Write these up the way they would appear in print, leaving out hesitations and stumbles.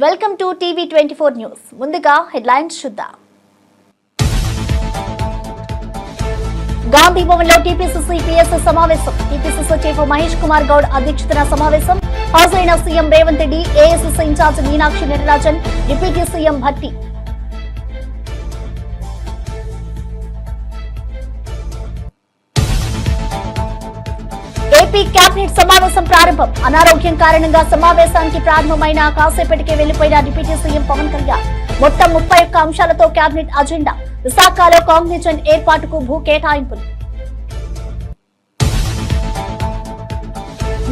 Welcome to TV 24 news. ముందుగా headlines చూద్దాం. గాంధీ భవన్ లో టీపీసీసీ పీఎస్ఎస్ సమావేశం. టీపీసీసీ చీఫ్ మహేష్ కుమార్ గౌడ్ అధ్యక్షతన సమావేశం. హాజరైన CM Revanth Reddy, AICC incharge Meenakshi Natarajan, deputy CM Bhatti. AP cabinet సమావేశం ప్రారంభం. అనారోగ్యం కారణంగా సమావేశానికి ప్రారంభమైన కాసేపటికే వెళ్లిపోయిన డిప్యూటీ సీఎం పవన్ కళ్యాణ్. మొత్తం 31 అంశాలతో కేబినెట్ అజెండా. విశాఖలో కాంగ్నిజెంట్ ఏర్పాటుకు భూ కేటాయింపులు.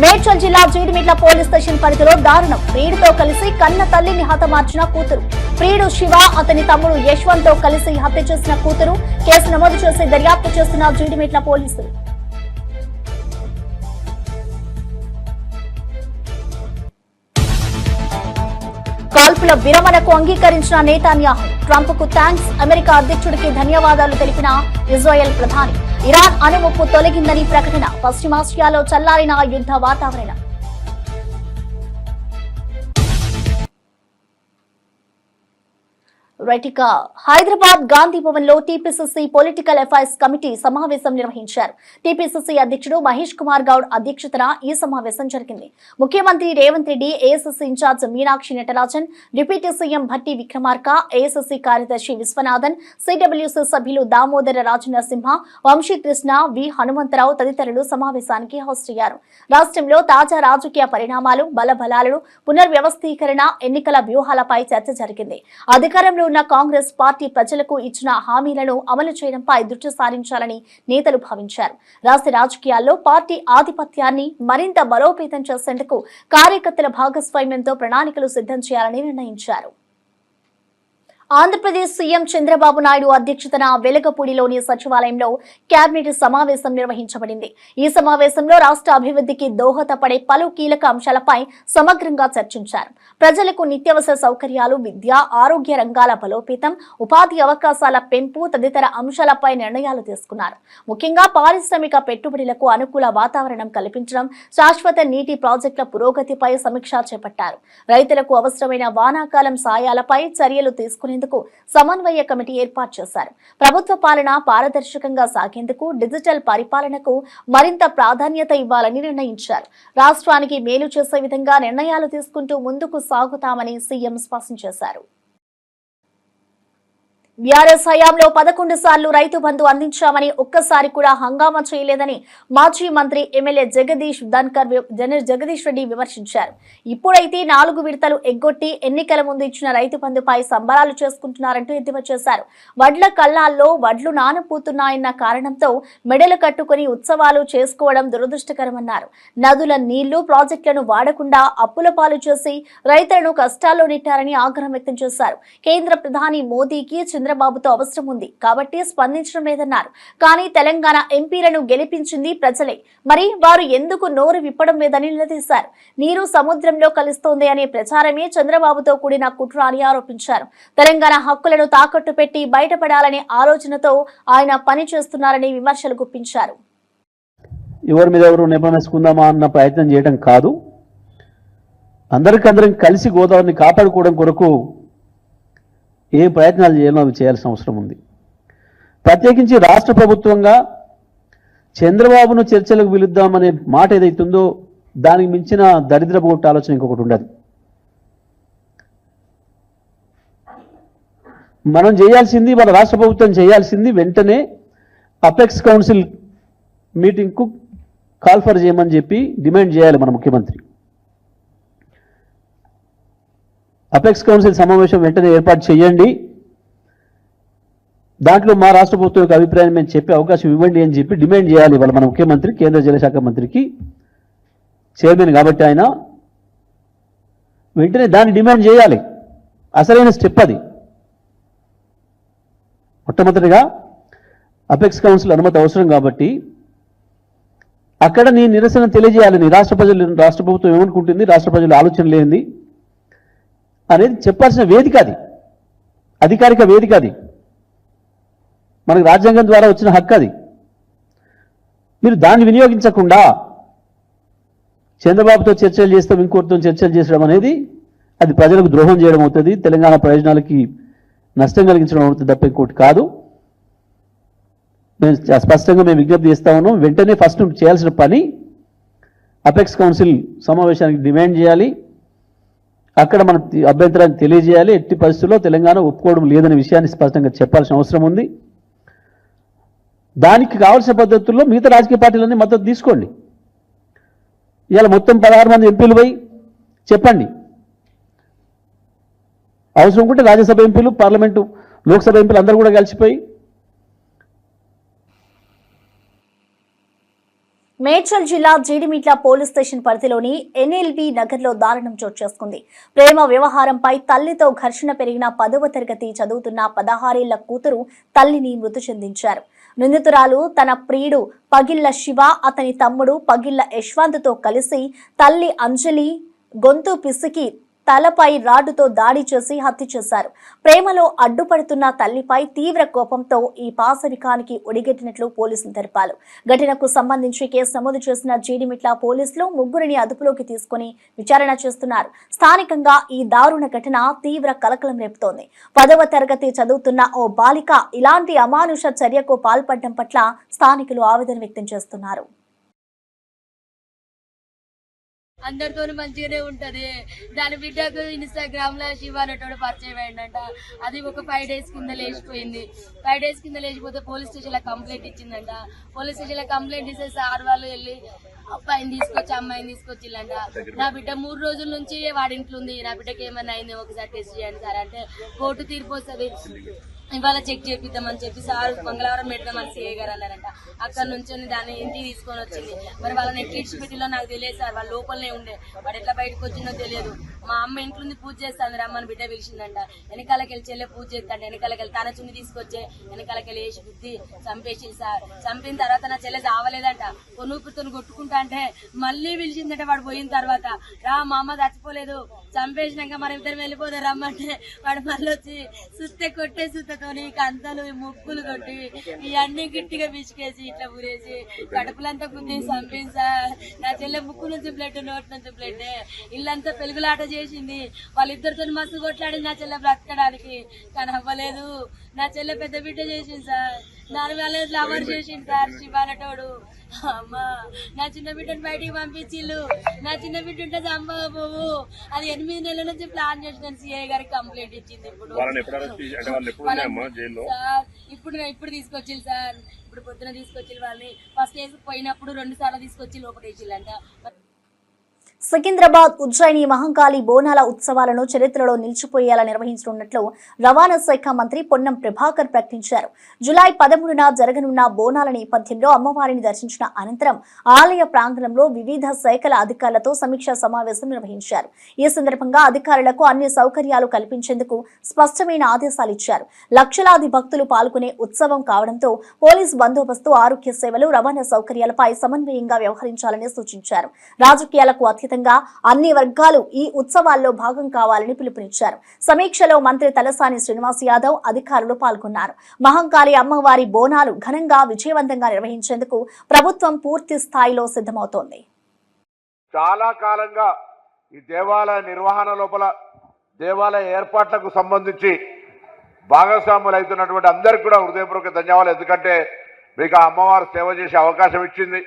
మేడ్చల్ జిల్లా జీడిమిట్ల పోలీస్ స్టేషన్ పరిధిలో దారుణం. ప్రియుడితో కలిసి కన్న తల్లిని హతమార్చిన కూతురు. ప్రియుడు శివ, అతని తమ్ముడు యశ్వంత్ తో కలిసి హత్య చేసిన కూతురు. కేసు నమోదు చేసి దర్యాప్తు చేస్తున్న జీడిమిట్ల పోలీసులు. కాల్పుల విరమణకు అంగీకరించిన నేతన్యాహు. ట్రంప్ కు థాంక్స్. అమెరికా అధ్యక్షుడికి ధన్యవాదాలు తెలిపిన ఇజ్రాయెల్ ప్రధాని. ఇరాన్ అణుముప్పు తొలగిందని ప్రకటన. పశ్చిమాసియాలో చల్లారిన యుద్ధ వాతావరణం. రైటిక హైదరాబాద్ గాంధీ భవన్ లో టీపీసీసీ పొలిటికల్ అఫైర్స్ కమిటీ సమావేశం నిర్వహించారు. టీపీసీసీ అధ్యక్షుడు మహేష్ కుమార్ గౌడ్ అధ్యక్షతన ఈ సమావేశం జరిగింది. ముఖ్యమంత్రి Revanth Reddy, AICC incharge Meenakshi Natarajan, deputy CM Bhatti Vikramarka, ఏఐసీసీ కార్యదర్శి విశ్వనాథన్, సిడబ్ల్యూసీ సభ్యులు దామోదర రాజనరసింహ, వంశీకృష్ణ, వి హనుమంతరావు తదితరులు సమావేశానికి హాజరయ్యారు. రాష్ట్రంలో తాజా రాజకీయ పరిణామాలు, బలబలాలను, పునర్వ్యవస్థీకరణ, ఎన్నికల వ్యూహాలపై చర్చ జరిగింది. అధికారంలో ఉన్న కాంగ్రెస్ పార్టీ ప్రజలకు ఇచ్చిన హామీలను అమలు చేయడంపై దృష్టి సారించాలని నేతలు భావించారు. రాష్ట్ర రాజకీయాల్లో పార్టీ ఆధిపత్యాన్ని మరింత బలోపేతం చేసేందుకు కార్యకర్తల భాగస్వామ్యంతో ప్రణాళికలు సిద్ధం చేయాలని నిర్ణయించారు. ఆంధ్రప్రదేశ్ సీఎం చంద్రబాబు నాయుడు అధ్యక్షతన వెలగపూడిలోని సచివాలయంలో కేబినెట్ సమావేశం నిర్వహించబడింది. ఈ సమావేశంలో రాష్ట్ర అభివృద్ధికి దోహదపడే పలు కీలక అంశాలపై సమగ్రంగా చర్చించారు. ప్రజలకు నిత్యావసర సౌకర్యాలు, విద్య, ఆరోగ్య రంగాల బలోపేతం, ఉపాధి అవకాశాల పెంపు తదితర అంశాలపై నిర్ణయాలు తీసుకున్నారు. ముఖ్యంగా పారిశ్రామిక పెట్టుబడులకు అనుకూల వాతావరణం కల్పించడం, శాశ్వత నీటి ప్రాజెక్టుల పురోగతిపై సమీక్ష చేపట్టారు. రైతులకు అవసరమైన వానాకాలం సాయాలపై చర్యలు తీసుకునేందుకు సమన్వయ కమిటీ ఏర్పాటు చేశారు. ప్రభుత్వ పాలన పారదర్శకంగా సాగేందుకు డిజిటల్ పరిపాలనకు మరింత ప్రాధాన్యత ఇవ్వాలని నిర్ణయించారు. రాష్ట్రానికి మేలు చేసే విధంగా నిర్ణయాలు తీసుకుంటూ ముందుకు సాగుతామని సీఎం స్పష్టం చేశారు. బీఆర్ఎస్ హయాంలో 11 సార్లు రైతు బంధు అందించామని, ఒక్కసారి కూడా హంగామా చేయలేదని మాజీ మంత్రి ఎమ్మెల్యే జగదీష్ రెడ్డి విమర్శించారు. ఇప్పుడైతే 4 విడతలు ఎగ్గొట్టి ఎన్నికల ముందు ఇచ్చిన రైతు బంధుపై సంబరాలు చేసుకుంటున్నారంటూ ఎద్దేవా చేశారు. వడ్ల కళ్ళాల్లో వడ్లు నానపోతున్నాయన్న కారణంతో మెడలు కట్టుకుని ఉత్సవాలు చేసుకోవడం దురదృష్టకరమన్నారు. నదుల నీళ్లు, ప్రాజెక్టులను వాడకుండా అప్పుల పాలు చేసి రైతులను కష్టాల్లో నెట్టారని ఆగ్రహం వ్యక్తం చేశారు. కేంద్ర ప్రధాని మోదీకి చంద్రబాబుతో అవసరం ఉంది కాబట్టి స్పందించడం లేదన్నారు. కానీ తెలంగాణ ఎంపీలను గెలిపించింది ప్రజలే, మరి వారు ఎందుకు నోరు విప్పడం లేదని నిలదీశారు. నీరు సముద్రంలో కలుస్తోంది అనే ప్రచారమే చంద్రబాబుతో కూడిన కుట్ర అని ఆరోపించారు. తెలంగాణ హక్కులను తాకట్టు పెట్టి బయటపడాలనే ఆలోచనతో ఆయన పని చేస్తున్నారని విమర్శలు గుప్పించారు. ఎవరి మీద ఎవరు నిబంధనసుకుందామా అన్న ప్రయత్నం చేయడం కాదు, అందరికీ కలిసి గోదావరిని కాపాడుకోవడం కొరకు ఏం ప్రయత్నాలు చేయాలో అవి చేయాల్సిన అవసరం ఉంది. ప్రత్యేకించి రాష్ట్ర ప్రభుత్వంగా చంద్రబాబును చర్చలకు పిలుద్దామనే మాట ఏదైతుందో దానికి మించిన దరిద్రపు కొట్ట ఆలోచన ఇంకొకటి ఉండదు. మనం చేయాల్సింది, మన రాష్ట్ర ప్రభుత్వం చేయాల్సింది వెంటనే అపెక్స్ కౌన్సిల్ మీటింగ్కు కాల్ఫర్ చేయమని చెప్పి డిమాండ్ చేయాలి మన ముఖ్యమంత్రి. అపెక్స్ కౌన్సిల్ సమావేశం వెంటనే ఏర్పాటు చేయండి, దాంట్లో మా రాష్ట్ర ప్రభుత్వం యొక్క అభిప్రాయం మేము చెప్పే అవకాశం ఇవ్వండి అని చెప్పి డిమాండ్ చేయాలి వాళ్ళ మన ముఖ్యమంత్రి, కేంద్ర జలశాఖ మంత్రికి చైర్మన్ కాబట్టి ఆయన వెంటనే దాన్ని డిమాండ్ చేయాలి. అసలైన స్టెప్ అది. మొట్టమొదటిగా అపెక్స్ కౌన్సిల్ అనుమతి అవసరం కాబట్టి అక్కడ నీ నిరసన తెలియజేయాలి. నీ రాష్ట్ర ప్రభుత్వం ఏమనుకుంటుంది, రాష్ట్ర ప్రజల ఆలోచన లేనిది అనేది చెప్పాల్సిన వేదిక అది, అధికారిక వేదిక అది, మనకు రాజ్యాంగం ద్వారా వచ్చిన హక్కు అది. మీరు దాన్ని వినియోగించకుండా చంద్రబాబుతో చర్చలు చేస్తాం, ఇంకోటితో చర్చలు చేసడం అనేది అది ప్రజలకు ద్రోహం చేయడం అవుతుంది, తెలంగాణ ప్రయోజనాలకి నష్టం కలిగించడం అవుతుంది తప్ప ఇంకోటి కాదు. మేము స్పష్టంగా విజ్ఞప్తి చేస్తా ఉన్నాం. వెంటనే ఫస్ట్ చేయాల్సిన పని అపెక్స్ కౌన్సిల్ సమావేశానికి డిమాండ్ చేయాలి, అక్కడ మన అభ్యంతరాన్ని తెలియజేయాలి. ఎట్టి పరిస్థితుల్లో తెలంగాణ ఒప్పుకోవడం లేదనే విషయాన్ని స్పష్టంగా చెప్పాల్సిన అవసరం ఉంది. దానికి కావాల్సిన పద్ధతుల్లో మిగతా రాజకీయ పార్టీలన్నీ మద్దతు తీసుకోండి. ఇవాళ మొత్తం 16 మంది ఎంపీలు పోయి చెప్పండి. అవసరం ఉంటే రాజ్యసభ ఎంపీలు, పార్లమెంటు, లోక్సభ ఎంపీలు అందరూ కూడా కలిసిపోయి. మేడ్చల్ జిల్లా జీడిమిట్ల పోలీస్ స్టేషన్ పరిధిలోని ఎన్ఎల్బీ నగర్లో దారుణం చోటు చేసుకుంది. ప్రేమ వ్యవహారంపై తల్లితో ఘర్షణ పెరిగిన 10వ తరగతి చదువుతున్న 16 ఏళ్ల కూతురు తల్లిని మృతి చెందించారు. నిందితురాలు తన ప్రియుడు పగిళ్ల శివ, అతని తమ్ముడు పగిళ్ల యశ్వంత్తో కలిసి తల్లి అంజలి గొంతు పిసికి తలపై రాడ్డుతో దాడి చేసి హత్య చేశారు. ప్రేమలో అడ్డుపడుతున్న తల్లిపై తీవ్ర కోపంతో ఈ పాశవికానికి ఒడిగట్టినట్లు పోలీసులు తెలిపారు. ఘటనకు సంబంధించి కేసు నమోదు చేసిన జీడిమిట్ల పోలీసులు ముగ్గురిని అదుపులోకి తీసుకుని విచారణ చేస్తున్నారు. స్థానికంగా ఈ దారుణ ఘటన తీవ్ర కలకలం రేపుతోంది. 10వ తరగతి చదువుతున్న ఓ బాలిక ఇలాంటి అమానుష చర్యకు పాల్పడడం పట్ల స్థానికులు ఆవేదన వ్యక్తం చేస్తున్నారు. అందరితో మంచిగానే ఉంటది. దాని బిడ్డకు ఇన్స్టాగ్రామ్ లో శివ అనేటోడు పరిచయం అయిందంట. అది ఒక 5 days కింద లేచిపోయింది. 5 days కింద లేచిపోతే పోలీస్ స్టేషన్ లో కంప్లైంట్ ఇచ్చిందంట. పోలీస్ స్టేషన్ లో కంప్లైంట్ ఇస్తే సార్ వాళ్ళు వెళ్ళి అబ్బాయిని తీసుకొచ్చి అమ్మాయిని తీసుకొచ్చిల్లంట. నా బిడ్డ 3 రోజుల నుంచి వాడి ఇంట్లో ఉంది, నా బిడ్డకి ఏమన్నా అయింది ఒకసారి టెస్ట్ చేయండి సార్ అంటే కోర్టు తీర్పు వస్తుంది, ఇవాళ చెక్ చేపిద్దామని చెప్పి సార్ మంగళవారం పెడదామని సిఐ గారు అన్నారంట. అక్కడ నుంచి దాన్ని ఇంటికి తీసుకొని వచ్చింది. మరి వాళ్ళని ఎట్లీడ్స్ పెట్టిలో నాకు తెలియదు సార్, వాళ్ళ లోపలనే ఉండే, వాడు ఎట్లా బయటకు వచ్చిందో తెలియదు. మా అమ్మ ఇంట్లో పూజ చేస్తాను రమ్మని బిడ్డ పిలిచిందంట. వెనకాలకి వెళ్ళి చెల్లె పూజ చేస్తాంట. వెనకాలకి వెళ్ళి తన చున్ని తీసుకొచ్చే వెనకాలకి వెళ్ళి వేసి బుద్ధి చంపేసి సార్. చంపిన తర్వాత నా చెల్లె చావలేదంట, కొనుక్కుతో కొట్టుకుంటా అంటే మళ్ళీ పిలిచిందంట. వాడు పోయిన తర్వాత రా మా అమ్మ చచ్చిపోలేదు, చంపేసినాక మన ఇద్దరు వెళ్ళిపోతే రమ్మంటే వాడు మళ్ళీ వచ్చి సుత్తే కొట్టే సుత్తతోని కంతలు ముక్కులు కొట్టి ఇవన్నీ గట్టిగా పిసికేసి ఇట్లా ఊరేసి కడుపులంతా గుద్ది చంపింది సార్. నా చెల్లె ముక్కు నుంచి బ్లడ్, నోటి నుంచి బ్లడ్, ఇల్లంతా పెరుగులాట చేసింది. వాళ్ళిద్దరితో మస్తు కొట్లాడింది నా చెల్లె బ్రతకడానికి, కానీ అవ్వలేదు. నా చెల్లె పెద్ద బిడ్డ చేసింది సార్, దాని వల్ల లవర్ చేసింది సార్ శివానటోడు. అమ్మా నా చిన్న బిడ్డను బయటికి పంపించిల్లు, నా చిన్న బిడ్డ ఉంటే చంపకపోవు. అది 8 నెలల నుంచి ప్లాన్ చేసిన సిఐ గారికి కంప్లైంట్ ఇచ్చింది. ఇప్పుడు తీసుకొచ్చిల్లు సార్, ఇప్పుడు పొద్దున తీసుకొచ్చిల్లు. వాళ్ళని ఫస్ట్ కేసు పోయినప్పుడు 2 సార్లు తీసుకొచ్చి లోపల వేసిల్లంట. సికింద్రాబాద్ ఉజ్జయిని మహంకాళి బోనాల ఉత్సవాలను చరిత్రలో నిలిచిపోయేలా నిర్వహించనున్నట్లు రవాణా శాఖ మంత్రి పొన్నం ప్రభాకర్ ప్రకటించారు. జూలై 13న జరగనున్న బోనాల నేపథ్యంలో అమ్మవారిని దర్శించిన అనంతరం ఆలయ ప్రాంగణంలో వివిధ శాఖల అధికారులతో సమీక్షా సమావేశం నిర్వహించారు. ఈ సందర్భంగా అధికారులకు అన్ని సౌకర్యాలు కల్పించేందుకు స్పష్టమైన ఆదేశాలు ఇచ్చారు. లక్షలాది భక్తులు పాల్గొనే ఉత్సవం కావడంతో పోలీస్ బందోబస్తు, ఆరోగ్య సేవలు, రవాణా సౌకర్యాలపై సమన్వయంగా వ్యవహరించాలని సూచించారు. రాజకీయాలకు అతీతంగా అన్ని వర్గాలు ఈ ఉత్సవాల్లో భాగం కావాలని పిలుపునిచ్చారు. సమీక్షలో మంత్రి తలసాని శ్రీనివాస్ యాదవ్, అధికారులు పాల్గొన్నారు. మహంకాళి అమ్మవారి బోనాలు ఘనంగా విజయవంతంగా నిర్వహించేందుకు ప్రభుత్వం పూర్తి స్థాయిలో సిద్ధమవుతోంది. చాలా కాలంగా ఈ దేవాలయ నిర్వహణ లోపల దేవాలయ ఏర్పాట్లకు సంబంధించి భాగస్వాములు అవుతున్నటువంటి అందరికీ కూడా హృదయపూర్వక ధన్యవాదాలు. ఎందుకంటే మీకు ఆ అమ్మవారు సేవ చేసే అవకాశం ఇచ్చింది.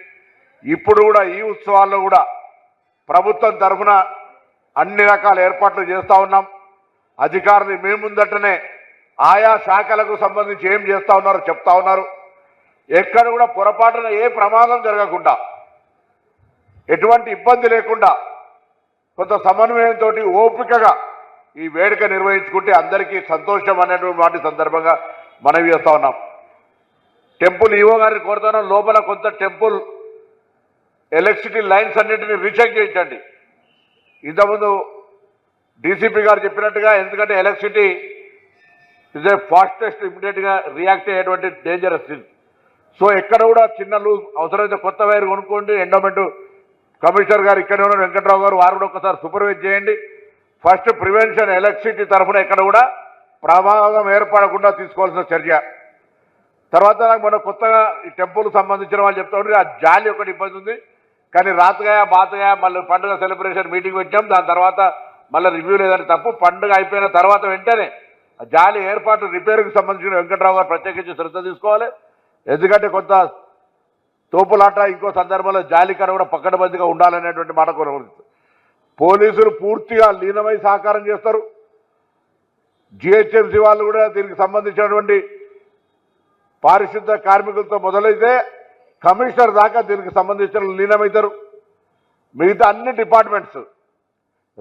ఇప్పుడు కూడా ఈ ఉత్సవాల్లో కూడా ప్రభుత్వం తరఫున అన్ని రకాల ఏర్పాట్లు చేస్తూ ఉన్నాం. అధికారులు మేము ముందటనే ఆయా శాఖలకు సంబంధించి ఏం చేస్తూ ఉన్నారో చెప్తా ఉన్నారు. ఎక్కడ కూడా పొరపాటున ఏ ప్రమాదం జరగకుండా, ఎటువంటి ఇబ్బంది లేకుండా కొంత సమన్వయంతో ఓపికగా ఈ వేడుక నిర్వహించుకుంటే అందరికీ సంతోషం అనేటువంటి వాటి సందర్భంగా మనవి చేస్తూ ఉన్నాం. టెంపుల్ ఈవో గారిని కోరుతున్నాం, లోపల కొంత టెంపుల్ ఎలక్ట్రిసిటీ లైన్స్ అన్నింటినీ రీచెక్ చేయించండి. ఇంతకుముందు డీసీపీ గారు చెప్పినట్టుగా, ఎందుకంటే ఎలక్ట్రిసిటీ ఇస్ ఏ ఫాస్టెస్ట్ ఇమీడియట్గా రియాక్ట్ అయ్యేటువంటి డేంజరస్ థింగ్. సో ఎక్కడ కూడా చిన్న లూజ్ అవసరమైతే కొత్త వైర్ కొనుక్కోండి. ఎండోమెంట్ కమిషనర్ గారు ఇక్కడే ఉన్న వెంకట్రావు గారు, వారు కూడా ఒకసారి సూపర్వైజ్ చేయండి. ఫస్ట్ ప్రివెన్షన్ ఎలక్ట్రిసిటీ తరఫున ఎక్కడ కూడా ప్రమాదం ఏర్పడకుండా తీసుకోవాల్సిన చర్య. తర్వాత మన కొత్తగా ఈ టెంపుల్కి సంబంధించిన వాళ్ళు చెప్తా ఉంటే ఆ జాలి ఒకటి ఇబ్బంది ఉంది. కానీ రాతగాయ బాతగాయ మళ్ళీ పండుగ సెలబ్రేషన్ మీటింగ్ పెట్టాం. దాని తర్వాత మళ్ళీ రివ్యూ లేదని తప్పు. పండుగ అయిపోయిన తర్వాత వెంటనే జాలి ఏర్పాట్లు రిపేర్కి సంబంధించిన వెంకట్రావు గారు ప్రత్యేకించి శ్రద్ధ తీసుకోవాలి. ఎందుకంటే కొంత తోపులాట ఇంకో సందర్భంలో జాలికర కూడా పక్కడబందిగా ఉండాలనేటువంటి మాట కోరబడుతుంది. పోలీసులు పూర్తిగా లీనమై సహకారం చేస్తారు. జిహెచ్ఎంసీ వాళ్ళు కూడా దీనికి సంబంధించినటువంటి పారిశుద్ధ కార్మికులతో మొదలైతే కమిషనర్ దాకా దీనికి సంబంధించిన లీనమవుతారు. మిగతా అన్ని డిపార్ట్మెంట్స్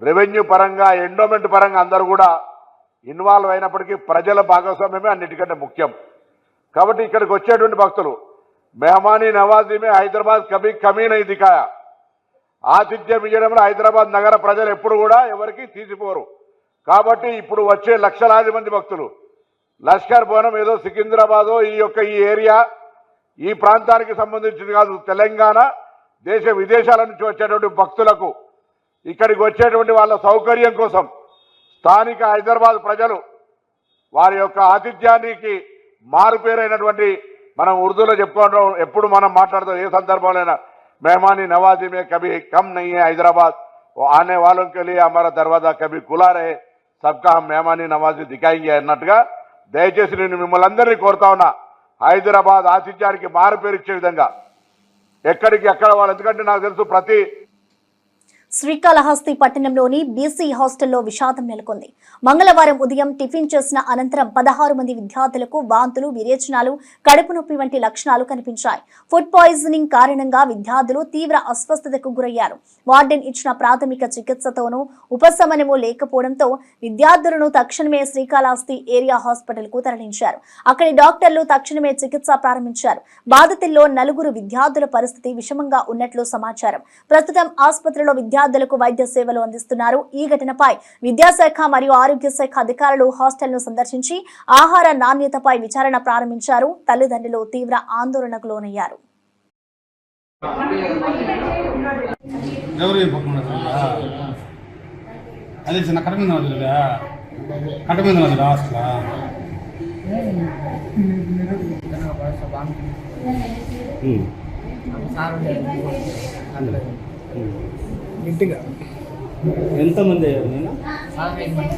రెవెన్యూ పరంగా ఎండోమెంట్ పరంగా అందరూ కూడా ఇన్వాల్వ్ అయినప్పటికీ ప్రజల భాగస్వామ్యమే అన్నిటికంటే ముఖ్యం. కాబట్టి ఇక్కడికి వచ్చేటువంటి భక్తులు మెహమానీ నవాజీ మే హైదరాబాద్ కభీ కమీ నహీ దిఖాయా. ఆతిథ్యం ఇవ్వడంలో హైదరాబాద్ నగర ప్రజలు ఎప్పుడు కూడా ఎవరికి తీసిపోరు. కాబట్టి ఇప్పుడు వచ్చే లక్షలాది మంది భక్తులు లష్కర్ బోనం ఏదో సికింద్రాబాదో ఈ ఏరియా ఈ ప్రాంతానికి సంబంధించింది కాదు. తెలంగాణ దేశ విదేశాల నుంచి వచ్చేటువంటి భక్తులకు ఇక్కడికి వచ్చేటువంటి వాళ్ళ సౌకర్యం కోసం స్థానిక హైదరాబాద్ ప్రజలు వారి యొక్క ఆతిథ్యానికి మారుపేరైనటువంటి మనం ఉర్దూలో చెప్పుకోవడం ఎప్పుడు మనం మాట్లాడతాం ఏ సందర్భంలోనైనా मेहमानी नवाजी में कभी कम नहीं है हैदराबाद वो आने वालों के लिए हमारा दरवाजा कभी खुला रहे सबका हम मेहमानी नवाजी दिखाएंगे అన్నట్టుగా దయచేసి నేను మిమ్మల్ని అందరినీ కోరుతా ఉన్నా హైదరాబాద్ ఆతిథ్యానికి మారు పేరు ఇచ్చే విధంగా ఎక్కడికి ఎక్కడ వాళ్ళు ఎందుకంటే నాకు తెలుసు ప్రతి శ్రీకాళహస్తి పట్టణంలోని బీసీ హాస్టల్లో విషాదం నెలకొంది. మంగళవారం ఉదయం టిఫిన్ చేసిన అనంతరం 16 మంది విద్యార్థులకు వాంతులు, విరేచనాలు, కడుపు నొప్పి వంటి లక్షణాలు కనిపించాయి. ఫుడ్ పాయిజనింగ్ కారణంగా విద్యార్థులు తీవ్ర అస్వస్థతకు గురయ్యారు. వార్డెన్ ఇచ్చిన ప్రాథమిక చికిత్సతోనూ ఉపశమనము లేకపోవడంతో విద్యార్థులను తక్షణమే శ్రీకాళహస్తి ఏరియా హాస్పిటల్ కు తరలించారు. అక్కడి డాక్టర్లు తక్షణమే చికిత్స ప్రారంభించారు. బాధితుల్లో 4 విద్యార్థుల పరిస్థితి విషమంగా ఉన్నట్లు సమాచారం. ప్రస్తుతం ఆసుపత్రిలో విద్యార్థులకు వైద్య సేవలు అందిస్తున్నారు. ఈ ఘటనపై విద్యాశాఖ మరియు ఆరోగ్య శాఖ అధికారులు హాస్టల్ను సందర్శించి ఆహార నాణ్యతపై విచారణ ప్రారంభించారు. తల్లిదండ్రులు తీవ్ర ఆందోళనకు లోనయ్యారు. ఎంతమంది అయ్యారు నేను 15 మంది.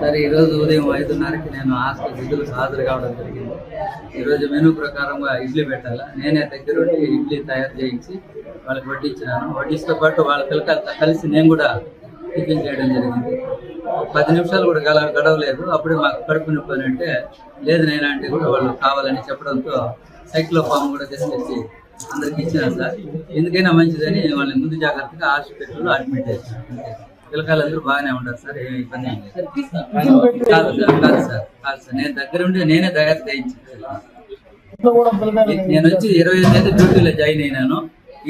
సరే ఈరోజు ఉదయం 5:30కి నేను హాస్టల్ విధులకు హాజరు కావడం జరిగింది. ఈరోజు మెనూ ప్రకారంగా ఇడ్లీ పెట్టాలా, నేనే దగ్గరుండి ఇడ్లీ తయారు చేయించి వాళ్ళకి వడ్డించినాను. వడ్డిస్తో పాటు వాళ్ళ పిల్లకాయలతో కలిసి నేను కూడా టిఫిన్ చేయడం జరిగింది. 10 నిమిషాలు కూడా గడవలేదు. అప్పుడే మాకు కడుపు నొప్పి అని అంటే లేదు నైనా అంటే కూడా వాళ్ళు కావాలని చెప్పడంతో సైక్లోఫామ్ కూడా తీసుకొచ్చి అందరికి ఇచ్చినాను సార్. ఎందుకైనా మంచిదని వాళ్ళని ముందు జాగ్రత్తగా హాస్పిటల్లో అడ్మిట్ చేశాను. పిల్లకాయలందరూ బాగానే ఉంటారు సార్, ఏమి ఇబ్బంది ఏం లేదు. కాదు సార్ నేను దగ్గరుండి నేనే తయారు చేయించాను. నేను వచ్చి 25 డ్యూటీలో జాయిన్ అయినాను.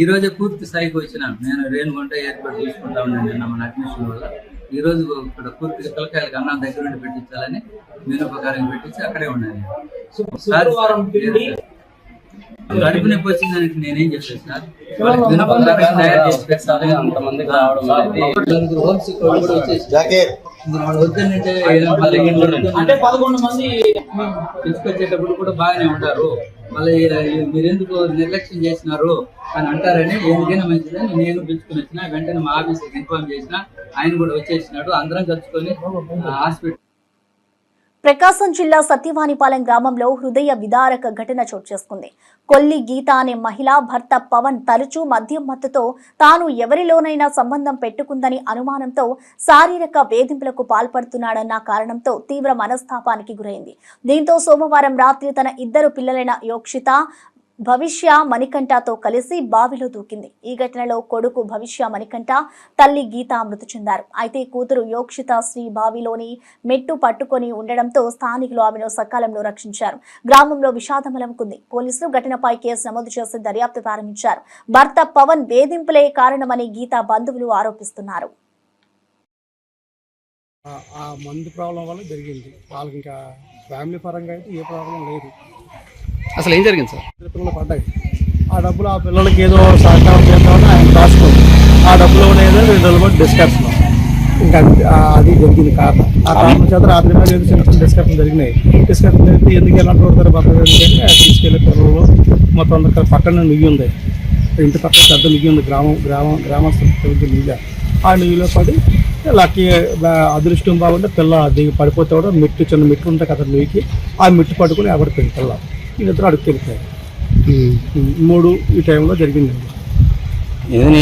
ఈ రోజే పూర్తి స్థాయికి వచ్చినాను. నేను రేణుగుంట ఏర్పాటు తీసుకుంటా ఉన్నాను నిన్న మన అడ్మిషన్ వల్ల. ఈ రోజు ఇక్కడ పూర్తిగా పిల్లకాయలకు అన్నం దగ్గరుండి పెట్టించాలని మెనూ ప్రకారం పెట్టించి అక్కడే ఉన్నాను. కడుపు నొప్పి వచ్చిందానికి నేనేం చెప్పాను సార్, తయారు చేసి పెట్టాలి. అంతమందికి రావడం వద్దంటే 11 మంది తీసుకొచ్చేటప్పుడు కూడా బాగానే ఉంటారు. మళ్ళీ మీరెందుకు నిర్లక్ష్యం చేసినారు అని అంటారని ఎందుకైనా మంచిదని నేను పిలుచుకుని వచ్చిన. వెంటనే మా ఆఫీసర్కి ఇన్ఫార్మ్ చేసిన, ఆయన కూడా వచ్చేసినాడు. అందరం కలుసుకొని హాస్పిటల్. ప్రకాశం జిల్లా సత్యవానిపాలెం గ్రామంలో హృదయ విదారక ఘటన చోటు చేసుకుంది. కొల్లి గీత అనే మహిళ భర్త పవన్ తరచూ మద్యం మత్తుతో తాను ఎవరిలోనైనా సంబంధం పెట్టుకుందని అనుమానంతో శారీరక వేధింపులకు పాల్పడుతున్నాడన్న కారణంతో తీవ్ర మనస్తాపానికి గురైంది. దీంతో సోమవారం రాత్రి తన 2 పిల్లలైన యోక్షిత, భవిష్య మణికంఠతో కలిసి బావిలో దూకింది. ఈ ఘటనలో కొడుకు భవిష్య మణికంఠ, తల్లి గీత మృతి చెందారు. అయితే కూతురు యోక్షిత శ్రీ బావిలోని మెట్టు పట్టుకొని ఉండడంతో స్థానికులు ఆమెను సకాలంలో రక్షించారు. గ్రామంలో విషాదం అలముకుంది. పోలీసులు ఘటనపై కేసు నమోదు చేసి దర్యాప్తు ప్రారంభించారు. భర్త పవన్ వేధింపులే కారణమని గీత బంధువులు ఆరోపిస్తున్నారు. మందు ప్రాబ్లం వల్ల జరిగింది. వాళ్ళకి ఇంకా ఫ్యామిలీ పరంగా అయితే ఏ ప్రాబ్లం లేదు. అసలు ఏం జరిగింది సార్? పిల్లలు పడ్డాయి. ఆ డబ్బులు ఆ పిల్లలకి ఏదో సహకారం చేద్దామని ఆయన దాచుకోండి. ఆ డబ్బులు ఏదో 2 రోజుల పాటు డిస్కషన్, ఇంకా అది జరిగింది కారణం. ఆ కారణం చేత రాత్రి మీద ఏదో చిన్న చిన్న డిస్కషన్ జరిగినాయి. డిస్కషన్ జరిగితే ఎందుకు ఎలా చూడతారు భద్రత ఎందుకంటే తీసుకెళ్లే పిల్లలు మొత్తం అందరికీ పక్కన నుయ్యి ఉంది, ఇంటి పక్కన పెద్ద నుయ్యి ఉంది, గ్రామస్తుల నుయ్య. ఆ నుయ్యిలో పడి లక్కీ అదృష్టం బాగుంటే పిల్ల దిగి పడిపోతే కూడా చిన్న మెట్టు ఉంటాయి కదా నుయ్యికి, ఆ మెట్టు పట్టుకుని ఎవరిపోయింది పిల్ల. వీళ్ళిద్దరు అడుగు వెళ్ళిపోయారు. 3 ఈ టైంలో జరిగిందండి.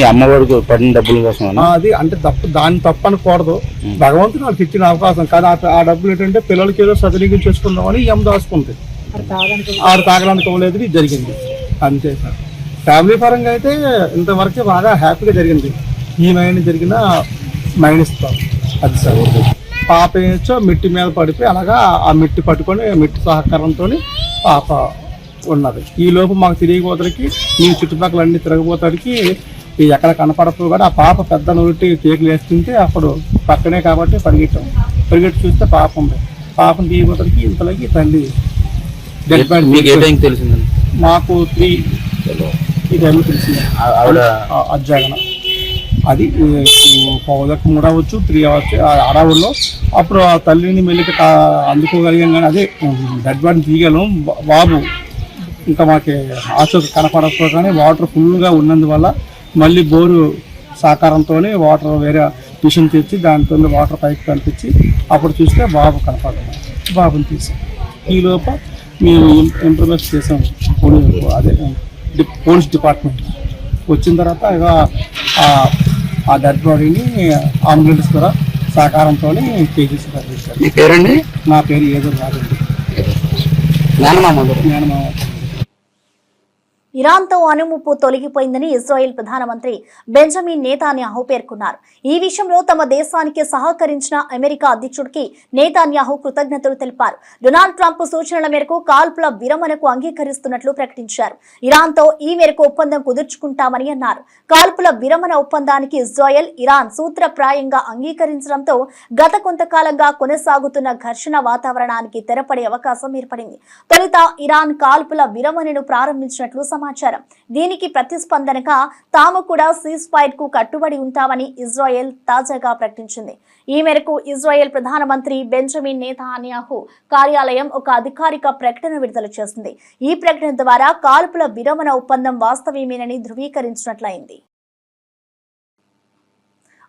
అమ్మఒడికి పడిన డబ్బుల కోసం అది అంటే దాన్ని తప్పు అనకూడదు, భగవంతుడు వాళ్ళకి ఇచ్చిన అవకాశం. కానీ ఆ డబ్బులు ఏంటంటే పిల్లలకి ఏదో సద్వినియోగం చేసుకుందామని దాచుకుంటుంది. ఆడు తాగడానికి అవ్వలేదు, ఇది జరిగింది అంతే సార్. ఫ్యామిలీ పరంగా అయితే ఇంతవరకే బాగా హ్యాపీగా జరిగింది. ఈ మైండ్ జరిగిన మైండ్ అది సార్. పాప ఏచో మిట్టి మీద పడిపోయి అలాగా ఆ మిట్టి పట్టుకొని మిట్టి సహకారంతో పాప ఉన్నది. ఈ లోపు మాకు తిరిగిపోతానికి ఈ చుట్టుపక్కల అన్ని తిరగబోతానికి ఎక్కడ కనపడప్పుడు కూడా ఆ పాప పెద్ద నూటి కేకులు వేస్తుంటే అప్పుడు పక్కనే కాబట్టి పరిగెట్టి చూస్తే పాప ఉంది. పాపను తీయబోతానికి ఇంతలోకి తల్లి తెలిసిందండి. మాకు 3 ఈ టైంలో తెలిసింది. అజ్జాగన అది 2:30 అవ్వచ్చు, 3 అవ్వచ్చు అడవుల్లో. అప్పుడు ఆ తల్లిని మెల్లికి అందుకోగలిగాం. కానీ అదే డెడ్ బాడీని తీయగలం. బాబు ఇంకా మాకు ఆచూకు కనపడకపో కానీ వాటర్ ఫుల్గా ఉన్నందువల్ల మళ్ళీ బోరు సహకారంతో వాటర్ వేరే మిషన్ తెచ్చి దాంతో వాటర్ పైకి కనిపించి అప్పుడు చూస్తే బాబు కనపడదు. బాబుని తీసాం. ఈ లోప మేము ఇంప్రూవ్మెంట్ చేసాం. పోలీస్ డిపార్ట్మెంట్ వచ్చిన తర్వాత ఇక ఆ డెడ్ బాడీని అంబులెన్స్ ద్వారా సహకారంతో కేజీసీ తరలించారు. మీ పేరండి? నా పేరు ఏదో రాదండి. ఇరాన్తో అనుముప్పు తొలగిపోయిందని ఇజ్రాయెల్ ప్రధానమంత్రి బెంజమిన్ నేతాన్యాహు పేర్కొన్నారు. ఈ విషయంలో తమ దేశానికి సహకరించిన అమెరికా అధ్యక్షుడికి నేతాన్యాహు కృతజ్ఞతలు తెలిపారు. డొనాల్డ్ ట్రంప్ సూచనల మేరకు కాల్పుల విరమణకు అంగీకరిస్తున్నట్లు ప్రకటించారు. ఇరాన్తో ఈ మేరకు ఒప్పందం కుదుర్చుకుంటామని అన్నారు. కాల్పుల విరమణ ఒప్పందానికి ఇజ్రాయెల్, ఇరాన్ సూత్రప్రాయంగా అంగీకరించడంతో గత కొంతకాలంగా కొనసాగుతున్న ఘర్షణ వాతావరణానికి తెరపడే అవకాశం ఏర్పడింది. తొలుత ఇరాన్ కాల్పుల విరమణను ప్రారంభించినట్లు సమాచారం. దీనికి ప్రతిస్పందనగా తాము కూడా సీజ్ ఫైర్ కు కట్టుబడి ఉంటామని ఇజ్రాయెల్ తాజాగా ప్రకటించింది. ఈ మేరకు ఇజ్రాయెల్ ప్రధానమంత్రి బెంజమిన్ నేతాన్యాహు కార్యాలయం ఒక అధికారిక ప్రకటన విడుదల చేసింది. ఈ ప్రకటన ద్వారా కాల్పుల విరమణ ఒప్పందం వాస్తవమేనని ధృవీకరించినట్లయింది.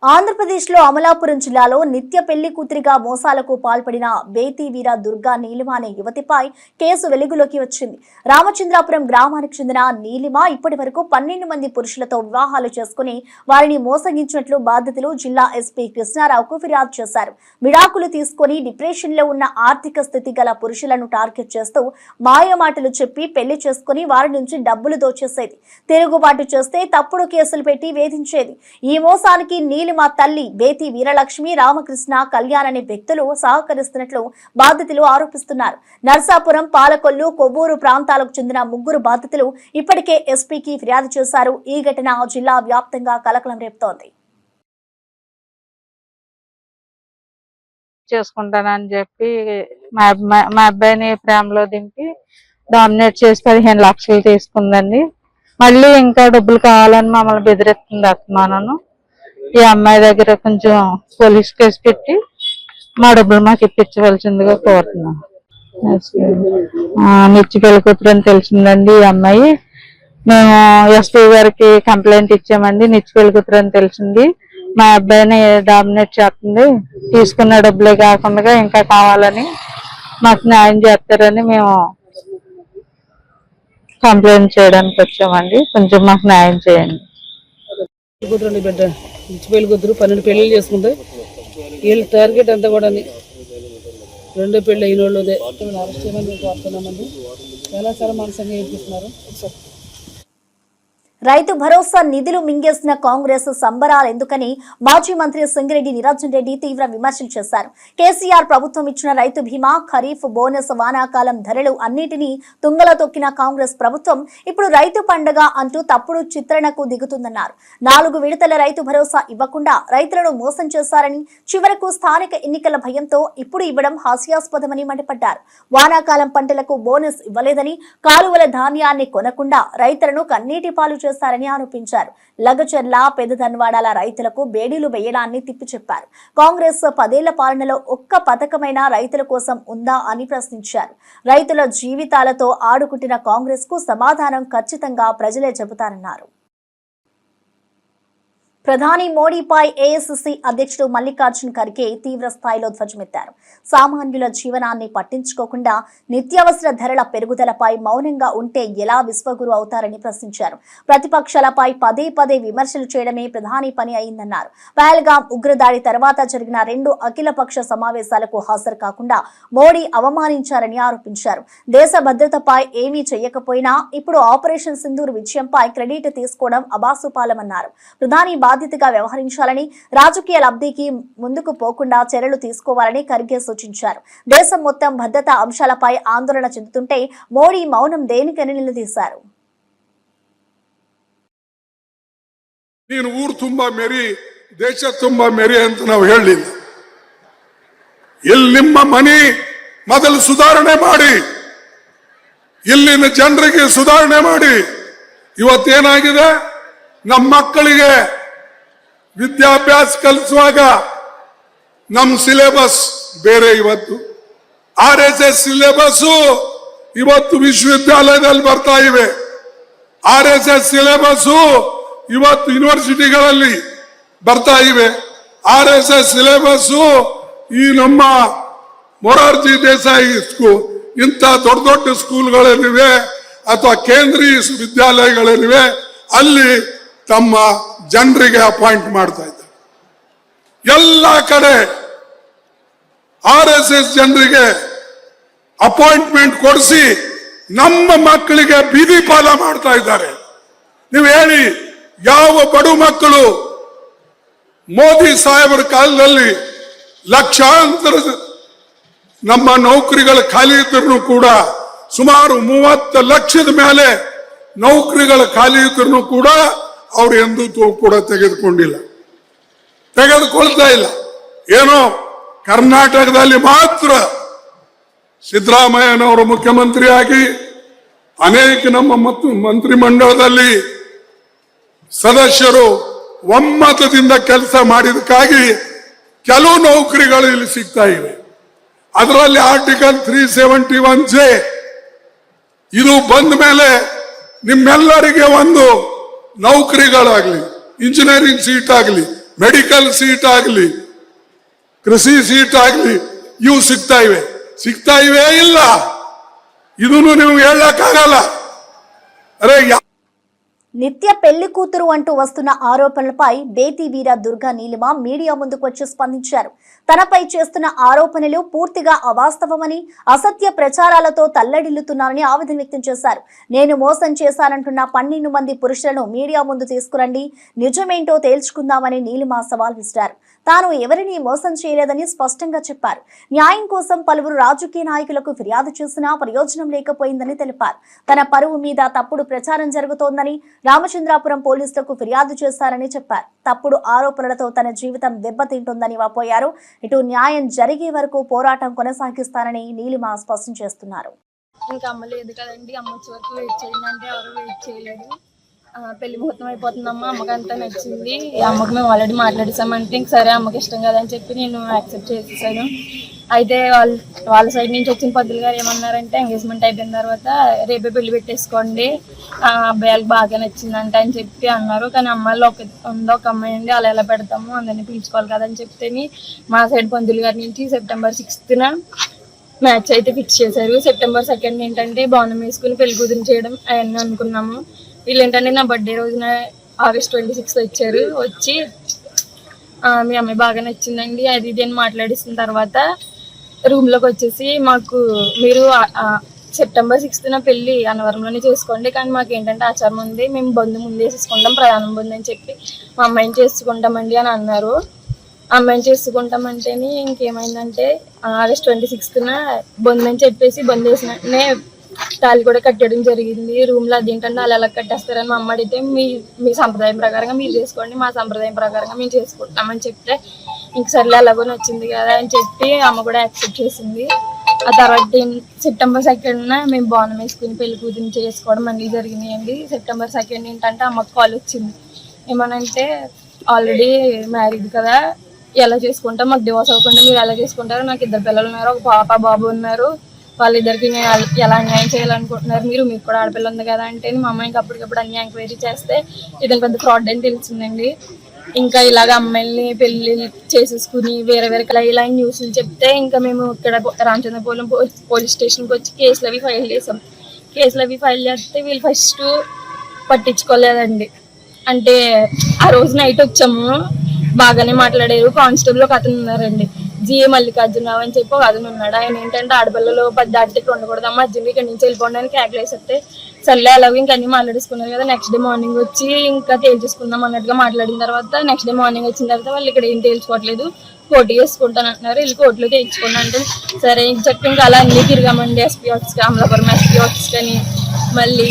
ఆంధ్రప్రదేశ్లో అమలాపురం జిల్లాలో నిత్య పెళ్లి కూతురిగా మోసాలకు పాల్పడిన బేతివీర దుర్గా నీలిమ అనే యువతిపై కేసు వెలుగులోకి వచ్చింది. రామచంద్రాపురం గ్రామానికి చెందిన నీలిమ ఇప్పటి వరకు 12 మంది పురుషులతో వివాహాలు చేసుకుని వారిని మోసగించినట్లు బాధితులు జిల్లా ఎస్పీ కృష్ణారావుకు ఫిర్యాదు చేశారు. విడాకులు తీసుకుని డిప్రెషన్ లో ఉన్న ఆర్థిక స్థితి గల పురుషులను టార్గెట్ చేస్తూ మాయమాటలు చెప్పి పెళ్లి చేసుకుని వారి నుంచి డబ్బులు దోచేసేది. తిరుగుబాటు చేస్తే తప్పుడు కేసులు పెట్టి వేధించేది. ఈ మోసానికి నీలిమ తల్లి బేతి వీరలక్ష్మి, రామకృష్ణ, కళ్యాణ్ అనే వ్యక్తులు సహకరిస్తున్నట్లు బాధితులు ఆరోపిస్తున్నారు. నర్సాపురం, పాలకొల్లు, కొవ్వూరు ప్రాంతాలకు చెందిన 3 బాధితులు ఇప్పటికే ఎస్పీకి ఫిర్యాదు చేశారు. ఈ ఘటన జిల్లా వ్యాప్తంగా కలకలం రేపుతోంది. చేసుకుంటానని చెప్పి మా అబ్బాయిని ప్రేమలో దింపి డామినేట్ చేసి 15 లక్షలు తీసుకుందండి. మళ్ళీ ఇంకా డబ్బులు కావాలని మమ్మల్ని బెదిరిస్తుంది అత్మానను. ఈ అమ్మాయి దగ్గర కొంచెం పోలీస్ కేసు పెట్టి మా డబ్బులు మాకు ఇప్పించవలసిందిగా కోరుతున్నాం. నిత్య పెళ్లి కూతురు అని తెలిసిందండి ఈ అమ్మాయి. మేము ఎస్పీ గారికి కంప్లైంట్ ఇచ్చామండి. నిత్య పెళ్లి కూతురు అని తెలిసింది. మా అబ్బాయిని డామినేట్ చేస్తుంది. తీసుకున్న డబ్బులే కాకుండా ఇంకా కావాలని మాకు న్యాయం చేస్తారని మేము కంప్లైంట్ చేయడానికి వచ్చామండి. కొంచెం మాకు న్యాయం చేయండి. కూతురు బిడ్డ నిత్య పెళ్లి కూతురు 12 పెళ్లిళ్ళు చేసుకుంటే వీళ్ళ టార్గెట్ అంతా కూడా 2 పెళ్లి అయిన వాళ్ళదే. అరెస్ట్ చేయమని మేము కోరుతున్నామండి. చాలా మానసికంగా ఏర్పిస్తున్నారు. రైతు భరోసా నిధులు మింగేసిన కాంగ్రెస్ సంబరాలు ఎందుకని మాజీ మంత్రి సింగిరెడ్డి నిరంజన్ రెడ్డి తీవ్ర విమర్శలు చేశారు. కేసీఆర్ ప్రభుత్వం ఇచ్చిన రైతు బీమా, ఖరీఫ్ బోనస్, వానాకాలం ధరలు అన్నిటినీ తుంగలో తొక్కిన కాంగ్రెస్ ప్రభుత్వం ఇప్పుడు రైతు పండగ అంటూ తప్పుడు చిత్రణకు దిగుతుందన్నారు. 4 విడతల రైతు భరోసా ఇవ్వకుండా రైతులను మోసం చేశారని, చివరకు స్థానిక ఎన్నికల భయంతో ఇప్పుడు ఇవ్వడం హాస్యాస్పదమని మండిపడ్డారు. వానాకాలం పంటలకు బోనస్ ఇవ్వలేదని, కాలువల ధాన్యాన్ని కొనకుండా రైతులను కన్నీటి పాలు చేస్తారని ఆరోపించారు. లగచర్ల, పెదధన్వాడాల రైతులకు బేడీలు వేయడాన్ని తిప్పి చెప్పారు. కాంగ్రెస్ 10 ఏళ్ల పాలనలో ఒక్క పథకమైనా రైతుల కోసం ఉందా అని ప్రశ్నించారు. రైతుల జీవితాలతో ఆడుకుంటున్న కాంగ్రెస్ కు సమాధానం ఖచ్చితంగా ప్రజలే చెబుతారన్నారు. ప్రధాని మోడీపై ఏఐసీసీ అధ్యక్షుడు మల్లికార్జున్ ఖర్గే తీవ్ర స్థాయిలో ధ్వజమెత్తారు. సామాన్యుల జీవనాన్ని పట్టించుకోకుండా నిత్యావసర ధరల పెరుగుదలపై మౌనంగా ఉంటే ఎలా విశ్వగురు అవుతారని ప్రశ్నించారు. ప్రతిపక్షాలపై పదే విమర్శలు చేయడమే ప్రధాని పని అయిందన్నారు. పహల్గాం ఉగ్రదాడి తర్వాత జరిగిన 2 అఖిలపక్ష సమావేశాలకు హాజరు కాకుండా మోడీ అవమానించారని ఆరోపించారు. దేశ భద్రతపై ఏమీ చేయకపోయినా ఇప్పుడు ఆపరేషన్ సింధూర్ విజయంపై క్రెడిట్ తీసుకోవడం అబాసుపాలమన్నారు. ప్రధాని బాధ్యతగా వ్యవహరించాలని, రాజకీయ లబ్ధికి ముందుకు పోకుండా చర్యలు తీసుకోవాలని ఖర్గే సూచించారు. దేశం మొత్తం భద్రతా అంశాలపై ఆందోళన చెందుతుంటే మోడీ మౌనం దేనికని నిలదీశారు. ನೀನು ಊರು ತುಂಬಾ ಮೆರಿ, ದೇಶ ತುಂಬಾ ಮೆರಿ ಅಂತ ನಾವು ಹೇಳಲಿಲ್ಲ. ಇಲ್ಲಿ ನಿಮ್ಮ ಮನೆ ಮೊದಲು ಸುಧಾರಣೆ ಮಾಡಿ, ಇಲ್ಲಿನ ಜನರಿಗೆ ಸುಧಾರಣೆ ಮಾಡಿ. ಇವತ್ತೇನಾಗಿದೆ, ನಮ್ಮ ಮಕ್ಕಳಿಗೆ ವಿದ್ಯಾಭ್ಯಾಸ ಕಲಿಸುವಾಗ ನಮ್ಮ ಸಿಲೆಬಸ್ ಬೇರೆ. ಇವತ್ತು RSS ಸಿಲೆಬಸ್ ಇವತ್ತು ವಿಶ್ವವಿದ್ಯಾಲಯದಲ್ಲಿ ಬರ್ತಾ ಇವೆ. RSS ಸಿಲೆಬಸ್ ಇವತ್ತು ಯೂನಿವರ್ಸಿಟಿಗಳಲ್ಲಿ ಬರ್ತಾ ಇವೆ. RSS ಸಿಲೆಬಸ್ ಈ ನಮ್ಮ ಮೊರಾರ್ಜಿ ದೇಸಾಯಿ ಸ್ಕೂಲ್, ಇಂಥ ದೊಡ್ಡ ಸ್ಕೂಲ್ಗಳೇನಿವೆ ಅಥವಾ ಕೇಂದ್ರೀಯ ವಿದ್ಯಾಲಯಗಳೇನಿವೆ ಅಲ್ಲಿ ತಮ್ಮ ಜನರಿಗೆ ಅಪಾಯಿಂಟ್ ಮಾಡ್ತಾ ಇದ್ದಾರೆ. ಎಲ್ಲ ಕಡೆ RSS ಜನರಿಗೆ ಅಪಾಯಿಂಟ್ಮೆಂಟ್ ಕೊಡಿಸಿ ನಮ್ಮ ಮಕ್ಕಳಿಗೆ ಬೀದಿ ಪಾಲ ಮಾಡ್ತಾ ಇದ್ದಾರೆ. ನೀವು ಹೇಳಿ, ಯಾವ ಬಡ ಮಕ್ಕಳು ಮೋದಿ ಸಾಹೇಬರ ಕಾಲದಲ್ಲಿ ಲಕ್ಷಾಂತರ ನಮ್ಮ ನೌಕರಿಗಳ ಖಾಲಿ ಇದ್ರೂ ಕೂಡ, ಸುಮಾರು 30 ಲಕ್ಷದ ಮೇಲೆ ನೌಕರಿಗಳ ಖಾಲಿ ಇದ್ರೂ ಕೂಡ ಅವರು ಎಂದೂ ಕೂಡ ತೆಗೆದುಕೊಳ್ತಾ ಇಲ್ಲ. ಏನೋ ಕರ್ನಾಟಕದಲ್ಲಿ ಮಾತ್ರ ಸಿದ್ದರಾಮಯ್ಯನವರು ಮುಖ್ಯಮಂತ್ರಿಯಾಗಿ ಅನೇಕ ನಮ್ಮ ಮಂತ್ರಿಮಂಡಲದಲ್ಲಿ ಸದಸ್ಯರು ಒಮ್ಮತದಿಂದ ಕೆಲಸ ಮಾಡಿದಕ್ಕಾಗಿ ಕೆಲವು ನೌಕರಿಗಳು ಇಲ್ಲಿ ಸಿಗ್ತಾ ಇವೆ. ಅದರಲ್ಲಿ ಆರ್ಟಿಕಲ್ 371(j) ಇದು ಬಂದ ಮೇಲೆ ನಿಮ್ಮೆಲ್ಲರಿಗೆ ಒಂದು ನೌಕರಿಗಳಾಗ್ಲಿ, ಇಂಜಿನಿಯರಿಂಗ್ ಸೀಟ್ ಆಗಲಿ, ಮೆಡಿಕಲ್ ಸೀಟ್ ಆಗಲಿ, ಕೃಷಿ ಸೀಟ್ ಆಗಲಿ, ಇವು ಸಿಗ್ತಾ ಇವೆ ಇಲ್ಲ, ಇದನ್ನು ನೀವು ಹೇಳಕ್ಕಾಗಲ್ಲ. ಅರೆ నిత్య పెళ్లి కూతురు అంటూ వస్తున్న ఆరోపణలపై బేతి వీర దుర్గా నీలిమ మీడియా ముందుకు వచ్చి స్పందించారు. తనపై చేస్తున్న ఆరోపణలు పూర్తిగా అవాస్తవమని, అసత్య ప్రచారాలతో తల్లడిల్లుతున్నారని ఆవేదన వ్యక్తం చేశారు. నేను మోసం చేశానంటున్న 12 మంది పురుషులను మీడియా ముందు తీసుకురండి, నిజమేంటో తేల్చుకుందామని నీలిమ సవాల్ విసిరారు. తాను ఎవరిని మోసం చేయలేదని స్పష్టంగా చెప్పారు. న్యాయం కోసం పలువురు రాజకీయ నాయకులకు ఫిర్యాదు చేసినా ప్రయోజనం లేకపోయిందని తెలిపారు. తన పరువు మీద తప్పుడు ప్రచారం జరుగుతోందని రామచంద్రాపురం పోలీసులకు ఫిర్యాదు చేశారని చెప్పారు. తప్పుడు ఆరోపణలతో తన జీవితం దెబ్బతింటుందని వాపోయారు. ఇటు న్యాయం జరిగే వరకు పోరాటం కొనసాగిస్తారని నీలిమ స్పష్టం చేస్తున్నారు. ఇంకా అమ్మ లేదు కదండి, అమ్మ వచ్చే వరకు వెయిట్ చేయండి అంటే ఎవరు వెయిట్ చేయలేదు. పెళ్లి ముహూర్తం అయిపోతుందమ్మా, అమ్మకి అంతా నచ్చింది, అమ్మకి మేము ఆల్రెడీ మాట్లాడేసామంటే ఇంక సరే అమ్మకి ఇష్టం కదని చెప్పి నేను యాక్సెప్ట్ చేసేసాను. అయితే వాళ్ళ సైడ్ నుంచి వచ్చిన పంతులు గారు ఏమన్నారంటే, ఎంగేజ్మెంట్ అయిపోయిన తర్వాత రేపే పెళ్లి పెట్టేసుకోండి, అబ్బాయిలకు బాగా నచ్చిందంట అని చెప్పి అన్నారు. కానీ అమ్మాయిలు ఒక అమ్మాయి అండి, అలా ఎలా పెడతాము, అందరినీ పిలుచుకోవాలి కదని చెప్తేని మా సైడ్ పంతులు గారి నుంచి సెప్టెంబర్ 6న మ్యాచ్ అయితే ఫిక్స్ చేశారు. సెప్టెంబర్ 2 ఏంటంటే బోనం వేసుకుని పెళ్లి కూతురు చేయడం అవన్నీ అనుకున్నాము. వీళ్ళు ఏంటంటే నా బర్త్డే రోజున ఆగస్ట్ 26 వచ్చారు. వచ్చి మీ అమ్మాయి బాగా నచ్చిందండి అది ఇది అని మాట్లాడిసిన తర్వాత రూమ్లోకి వచ్చేసి మాకు మీరు సెప్టెంబర్ 6th పెళ్లి అన్నవరంలోనే చేసుకోండి, కానీ మాకు ఏంటంటే ఆచారం ఉంది, మేము బంధు ముందే చేసుకుంటాం, ప్రధానం బంధు అని చెప్పి మా అమ్మాయిని చేసుకుంటామండి అని అన్నారు. అమ్మాయిని చేసుకుంటామంటేనే ఇంకేమైందంటే ఆగస్ట్ 26th బంధు అని చెప్పేసి బంధు వేసినట్టునే తాళి కూడా కట్టడం జరిగింది. రూమ్లో అదేంటంటే వాళ్ళు ఎలా కట్టేస్తారని మా అమ్మ అడిగితే మీ సంప్రదాయం ప్రకారంగా మీరు చేసుకోండి, మా సంప్రదాయం ప్రకారంగా మేము చేసుకుంటామని చెప్తే ఇంక సర్లే అలాగని వచ్చింది కదా అని చెప్పి అమ్మ కూడా యాక్సెప్ట్ చేసింది. ఆ తర్వాత సెప్టెంబర్ 2nd మేము బోనం వేసుకుని పెళ్లి కూతురిని చేసుకోవడం అన్నీ జరిగినాయండి. సెప్టెంబర్ 2nd ఏంటంటే అమ్మకు కాల్ వచ్చింది, ఏమనంటే ఆల్రెడీ మ్యారీడ్ కదా, ఎలా చేసుకుంటాం, మాకు డివోర్స్ అవ్వకుండా మీరు ఎలా చేసుకుంటారు, నాకు 2 పిల్లలు ఉన్నారు, ఒక పాప బాబు ఉన్నారు, వాళ్ళిద్దరికి నేను ఎలా అన్యాయం చేయాలనుకుంటున్నారు, మీకు కూడా ఆడపిల్ల ఉంది కదా అంటే మా అమ్మాయికి అప్పటికప్పుడు అన్ని ఎంక్వైరీ చేస్తే ఇతను పెద్ద ఫ్రాడ్ అని తెలిసిందండి. ఇంకా ఇలాగ అమ్మాయిల్ని పెళ్లి చేసేసుకుని వేరే ఇలా న్యూస్లు చెప్తే ఇంకా మేము ఇక్కడ రామచంద్రపురం పోలీస్ స్టేషన్కి వచ్చి కేసులు అవి ఫైల్ చేసాం. కేసులు అవి ఫైల్ చేస్తే వీళ్ళు ఫస్ట్ పట్టించుకోలేదండి. అంటే ఆ రోజు నైట్ వచ్చాము, బాగానే మాట్లాడారు. కానిస్టేబుల్ ఒక అతను ఉన్నారండి, జిఏ మల్లికార్జునరావు అని చెప్పి ఒక అతను ఉన్నాడు. ఆయన ఏంటంటే ఆడపిల్లలు 10 దాటికి ఉండకూడదు అమ్మ, అర్జున్ ఇక్కడి నుంచి వెళ్ళిపోవడానికి కేకలేసేస్తే సర్లే అలాగే ఇంకా అన్ని మాట్లాడేసుకున్నారు కదా. నెక్స్ట్ డే మార్నింగ్ వచ్చి ఇంకా తేల్చేసుకుందాం అన్నట్టుగా మాట్లాడిన తర్వాత నెక్స్ట్ డే మార్నింగ్ వచ్చిన తర్వాత వాళ్ళు ఇక్కడ ఏం తేల్చుకోవట్లేదు, కోర్టు చేసుకుంటాను అంటున్నారు. వెళ్ళి కోర్టులో తేల్చుకున్నా అంటే సరే ఇంక చెప్పి ఇంకా అలా అన్నీ తిరిగామండి. ఎస్పీ ఆఫీస్కి, అమలాపురం ఎస్పీ ఆఫీస్ కానీ మళ్ళీ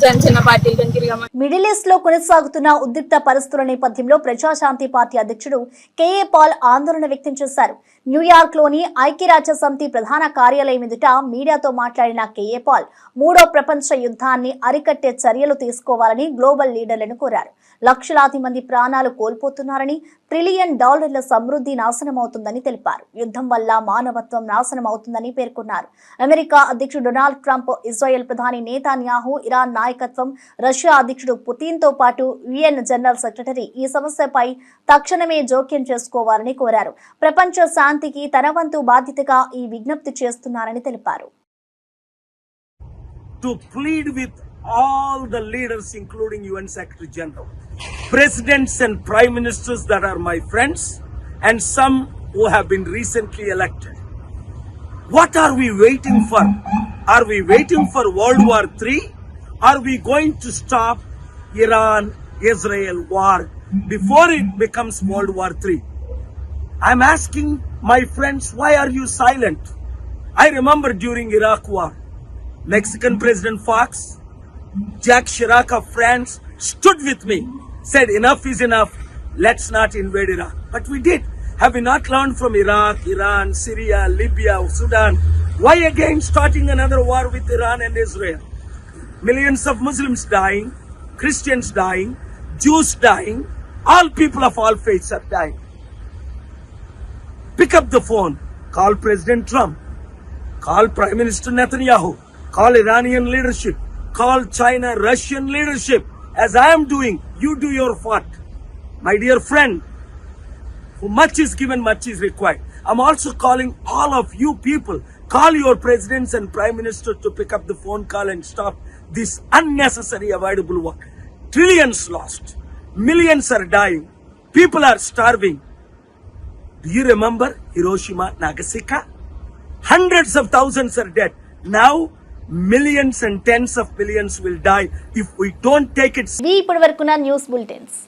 జనసేన పార్టీలు కానీ తిరిగామండి. మిడిల్ ఈస్ట్ లో కొనసాగుతున్న ఉద్రిక్త పరిస్థితుల నేపథ్యంలో ప్రజాశాంతి పార్టీ అధ్యక్షుడు కేఏ పాల్ ఆందోళన వ్యక్తం చేశారు. న్యూయార్క్ లోని ఐక్యరాజ్య సమితి ప్రధాన కార్యాలయం ఎదుట మీడియాతో మాట్లాడిన కేఏ పాల్ 3వ ప్రపంచ యుద్ధాన్ని అరికట్టే చర్యలు తీసుకోవాలని గ్లోబల్ లీడర్లను కోరారు. లక్షలాది మంది ప్రాణాలు కోల్పోతున్నారని, $1 ట్రిలియన్ సమృద్ధి నాశనమవుతుందని తెలిపారు. యుద్ధం వల్ల మానవత్వం నాశనం అవుతుందని పేర్కొన్నారు. అమెరికా అధ్యక్షుడు డొనాల్డ్ ట్రంప్, ఇజ్రాయెల్ ప్రధాని నేతాన్యాహు, ఇరాన్ నాయకత్వం, రష్యా అధ్యక్షుడు పుతిన్తో పాటు UN జనరల్ సెక్రటరీ ఈ సమస్యపై తక్షణమే జోక్యం చేసుకోవాలని కోరారు. ప్రపంచ శాంతికి తన వంతు బాధ్యతగా ఈ విజ్ఞప్తి చేస్తున్నారని తెలిపారు. To plead with all the leaders, including UN Secretary General, presidents and prime ministers that are my friends, and some who have been recently elected. What are we waiting for? Are we waiting for World War III? Are we going to stop Iran-Israel war before it becomes World War III? I'm asking my friends, why are you silent? I remember during Iraq war, Mexican President Fox, Jacques Chirac of France stood with me, said enough is enough, let's not invade Iraq. But we did. Have we not learned from Iraq, Iran, Syria, Libya, Sudan? Why again starting another war with Iran and Israel? Millions of Muslims dying, Christians dying, Jews dying, all people of all faiths are dying. Pick up the phone, call President Trump, call Prime Minister Netanyahu, call Iranian leadership, call China, Russian leadership. As I am doing, you do your part. My dear friend, who much is given, much is required. I'm also calling all of you people, call your presidents and prime minister to pick up the phone call and stop this unnecessary avoidable war. Trillions lost, millions are dying, people are starving. Do you remember Hiroshima, Nagasaki? Hundreds of thousands are dead. Now millions and tens of millions will die if we don't take it. ఇప్పటివరకున్న news bulletins.